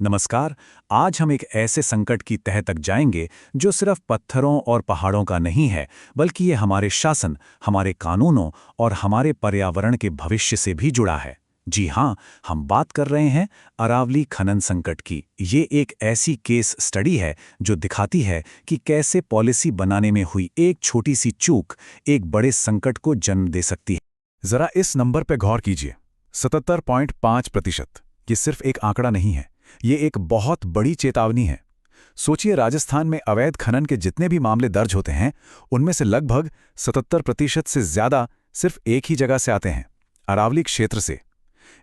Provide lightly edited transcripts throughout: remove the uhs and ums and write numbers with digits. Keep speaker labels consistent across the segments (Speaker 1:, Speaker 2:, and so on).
Speaker 1: नमस्कार। आज हम एक ऐसे संकट की तह तक जाएंगे जो सिर्फ पत्थरों और पहाड़ों का नहीं है, बल्कि ये हमारे शासन, हमारे कानूनों और हमारे पर्यावरण के भविष्य से भी जुड़ा है। जी हाँ, हम बात कर रहे हैं अरावली खनन संकट की। ये एक ऐसी केस स्टडी है जो दिखाती है कि कैसे पॉलिसी बनाने में हुई एक छोटी सी चूक एक बड़े संकट को जन्म दे सकती है।
Speaker 2: जरा इस नंबर पे गौर कीजिए। 77.5%। ये सिर्फ एक आंकड़ा नहीं है, ये एक बहुत बड़ी चेतावनी है। सोचिए, राजस्थान में अवैध खनन के जितने भी मामले दर्ज होते हैं, उनमें से लगभग 77% से ज्यादा सिर्फ एक ही जगह से आते हैं, अरावली क्षेत्र से।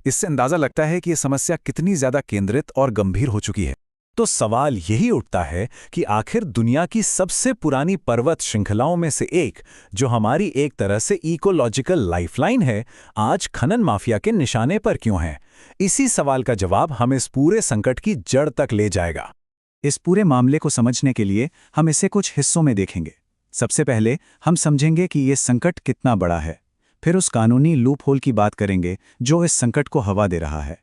Speaker 2: इससे अंदाजा लगता है कि ये समस्या कितनी ज्यादा केंद्रित और गंभीर हो चुकी है।
Speaker 1: तो सवाल यही उठता है कि आखिर दुनिया की सबसे पुरानी पर्वत श्रृंखलाओं में से एक, जो हमारी एक तरह से इकोलॉजिकल लाइफलाइन है, आज खनन माफिया के निशाने पर क्यों है? इसी सवाल का जवाब हम इस पूरे संकट की जड़ तक ले जाएगा। इस पूरे मामले को समझने के लिए हम इसे कुछ हिस्सों में देखेंगे। सबसे पहले हम समझेंगे कि ये संकट कितना बड़ा है। फिर उस कानूनी लूप होल की बात करेंगे जो इस संकट को हवा दे रहा है।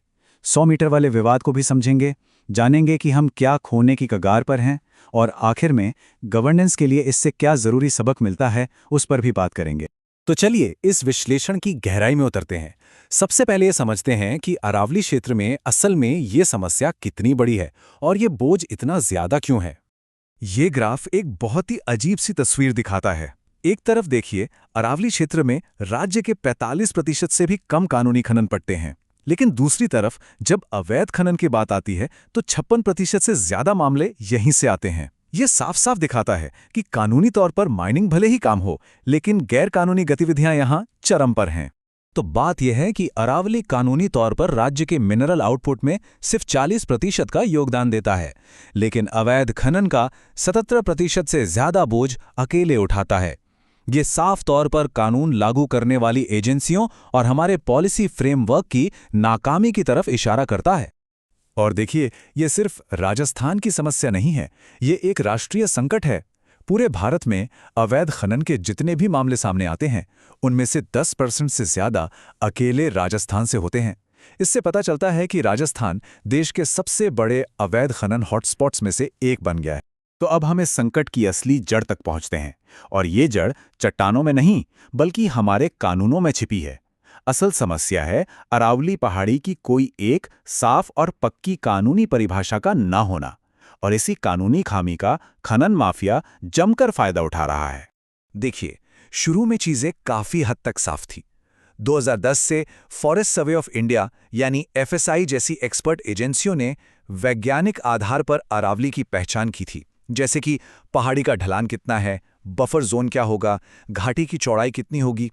Speaker 1: 100 मीटर वाले विवाद को भी समझेंगे, जानेंगे कि हम क्या खोने की कगार पर हैं, और आखिर में गवर्नेंस के लिए इससे क्या जरूरी सबक मिलता है, उस पर भी बात करेंगे।
Speaker 2: तो चलिए इस विश्लेषण की गहराई में उतरते हैं। सबसे पहले ये समझते हैं कि अरावली क्षेत्र में असल में ये समस्या कितनी बड़ी है और ये बोझ इतना ज्यादा क्यों है। ये ग्राफ एक बहुत ही अजीब सी तस्वीर दिखाता है। एक तरफ देखिए, अरावली क्षेत्र में राज्य के 45% से भी कम कानूनी खनन पट्टे हैं, लेकिन दूसरी तरफ जब अवैध खनन की बात आती है तो 56% से ज्यादा मामले यहीं से आते हैं। ये साफ साफ दिखाता है कि कानूनी तौर पर माइनिंग भले ही काम हो, लेकिन गैर कानूनी गतिविधियां यहां चरम पर हैं। तो बात यह है कि अरावली कानूनी तौर पर राज्य के मिनरल आउटपुट में सिर्फ 40% का योगदान देता है, लेकिन अवैध खनन का 77% से ज्यादा बोझ अकेले उठाता है। ये साफ तौर पर कानून लागू करने वाली एजेंसियों और हमारे पॉलिसी फ्रेमवर्क की नाकामी की तरफ इशारा करता है। और देखिए, ये सिर्फ राजस्थान की समस्या नहीं है, ये एक राष्ट्रीय संकट है। पूरे भारत में अवैध खनन के जितने भी मामले सामने आते हैं, उनमें से 10% से ज्यादा अकेले राजस्थान से होते हैं। इससे पता चलता है कि राजस्थान देश के सबसे बड़े अवैध खनन हॉटस्पॉट्स में से एक बन गया है। तो अब हम इस संकट की असली जड़ तक पहुंचते हैं, और ये जड़ चट्टानों में नहीं, बल्कि हमारे कानूनों में छिपी है। असल समस्या है अरावली पहाड़ी की कोई एक साफ और पक्की कानूनी परिभाषा का ना होना, और इसी कानूनी खामी का खनन माफिया जमकर फायदा उठा रहा है। देखिए, शुरू में चीजें काफी हद तक साफ थी। 2010 से फॉरेस्ट सर्वे ऑफ इंडिया यानी एफएसआई जैसी एक्सपर्ट एजेंसियों ने वैज्ञानिक आधार पर अरावली की पहचान की थी, जैसे कि पहाड़ी का ढलान कितना है, बफर जोन क्या होगा, घाटी की चौड़ाई कितनी होगी।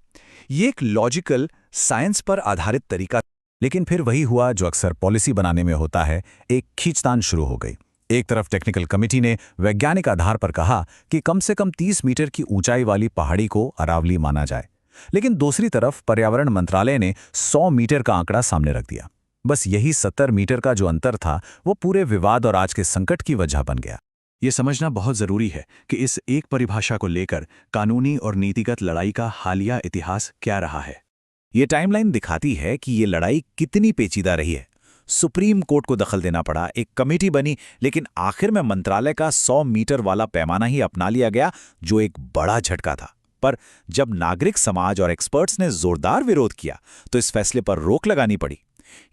Speaker 2: ये एक लॉजिकल, साइंस पर आधारित तरीका।
Speaker 1: लेकिन फिर वही हुआ जो अक्सर पॉलिसी बनाने में होता है, एक खींचतान शुरू हो गई। एक तरफ टेक्निकल कमेटी ने वैज्ञानिक आधार पर कहा कि कम से कम 30 मीटर की ऊंचाई वाली पहाड़ी को अरावली माना जाए, लेकिन दूसरी तरफ पर्यावरण मंत्रालय ने 100 मीटर का आंकड़ा सामने रख दिया। बस यही 70 मीटर का जो अंतर था, वो पूरे विवाद और आज के संकट की वजह बन गया।
Speaker 2: ये समझना बहुत जरूरी है कि इस एक परिभाषा को लेकर कानूनी और नीतिगत लड़ाई का हालिया इतिहास क्या रहा है।
Speaker 1: ये टाइमलाइन दिखाती है कि ये लड़ाई कितनी पेचीदा रही है। सुप्रीम कोर्ट को दखल देना पड़ा, एक कमेटी बनी, लेकिन आखिर में मंत्रालय का 100 मीटर वाला पैमाना ही अपना लिया गया, जो एक बड़ा झटका था। पर जब नागरिक समाज और एक्सपर्ट्स ने जोरदार विरोध किया, तो इस फैसले पर रोक लगानी पड़ी।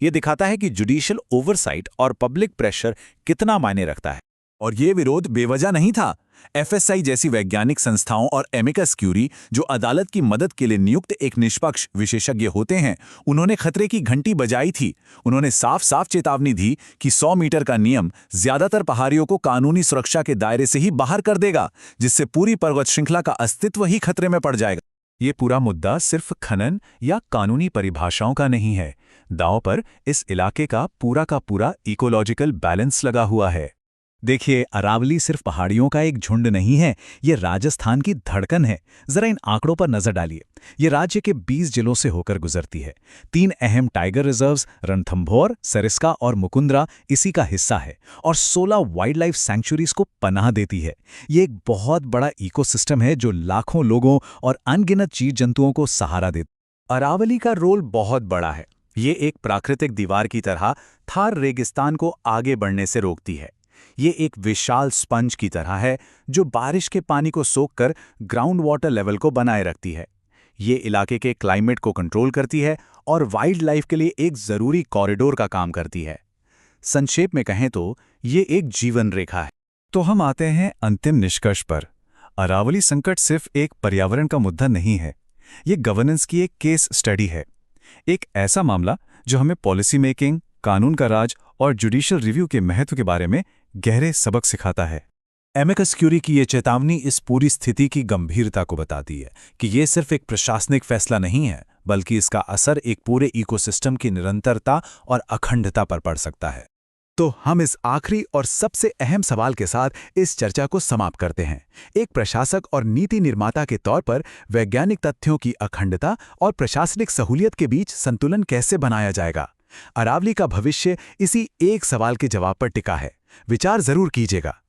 Speaker 1: ये दिखाता है कि जुडिशियल ओवरसाइट और पब्लिक प्रेशर कितना मायने रखता है।
Speaker 2: और ये विरोध बेवजह नहीं था। एफएसआई जैसी वैज्ञानिक संस्थाओं और एमिकस क्यूरी, जो अदालत की मदद के लिए नियुक्त एक निष्पक्ष विशेषज्ञ होते हैं, उन्होंने खतरे की घंटी बजाई थी। उन्होंने साफ साफ चेतावनी दी कि 100 मीटर का नियम ज्यादातर पहाड़ियों को कानूनी सुरक्षा के दायरे से ही बाहर कर देगा, जिससे पूरी पर्वत श्रृंखला का अस्तित्व ही खतरे में पड़ जाएगा।
Speaker 1: ये पूरा मुद्दा सिर्फ खनन या कानूनी परिभाषाओं का नहीं है। दांव पर इस इलाके का पूरा इकोलॉजिकल बैलेंस लगा हुआ है। देखिए, अरावली सिर्फ पहाड़ियों का एक झुंड नहीं है, ये राजस्थान की धड़कन है। जरा इन आंकड़ों पर नजर डालिए। ये राज्य के 20 जिलों से होकर गुजरती है। 3 अहम टाइगर रिजर्व्स रणथंभौर, सरिस्का और मुकुंद्रा इसी का हिस्सा है, और 16 वाइल्ड लाइफ सैंक्चुरीज को पनाह देती है। ये एक बहुत बड़ा इकोसिस्टम है जो लाखों लोगों और अनगिनत जीव जंतुओं को सहारा देता है। अरावली का रोल बहुत बड़ा है।
Speaker 2: ये एक प्राकृतिक दीवार की तरह थार रेगिस्तान को आगे बढ़ने से रोकती है। ये एक विशाल स्पंज की तरह है जो बारिश के पानी को सोखकर ग्राउंड वाटर लेवल को बनाए रखती है। ये इलाके के क्लाइमेट को कंट्रोल करती है और वाइल्ड लाइफ के लिए एक ज़रूरी कॉरिडोर का काम करती है। संक्षेप में कहें तो ये एक जीवन रेखा है।
Speaker 1: तो हम आते हैं अंतिम निष्कर्ष पर। अरावली संकट सिर्फ एक पर्यावरण का मुद्दा नहीं है, ये गवर्नेंस की एक केस स्टडी है। एक ऐसा मामला जो हमें पॉलिसी मेकिंग, कानून का राज और जुडिशियल रिव्यू के महत्व के बारे में गहरे सबक सिखाता है। एमिकस क्यूरी की ये चेतावनी इस पूरी स्थिति की गंभीरता को बताती है कि ये सिर्फ एक प्रशासनिक फैसला नहीं है, बल्कि इसका असर एक पूरे इकोसिस्टम की निरंतरता और अखंडता पर पड़ सकता है।
Speaker 2: तो हम इस आखिरी और सबसे अहम सवाल के साथ इस चर्चा को समाप्त करते हैं। एक प्रशासक और नीति निर्माता के तौर पर वैज्ञानिक तथ्यों की अखंडता और प्रशासनिक सहूलियत के बीच संतुलन कैसे बनाया जाएगा? अरावली का भविष्य इसी एक सवाल के जवाब पर टिका है। विचार जरूर कीजिएगा।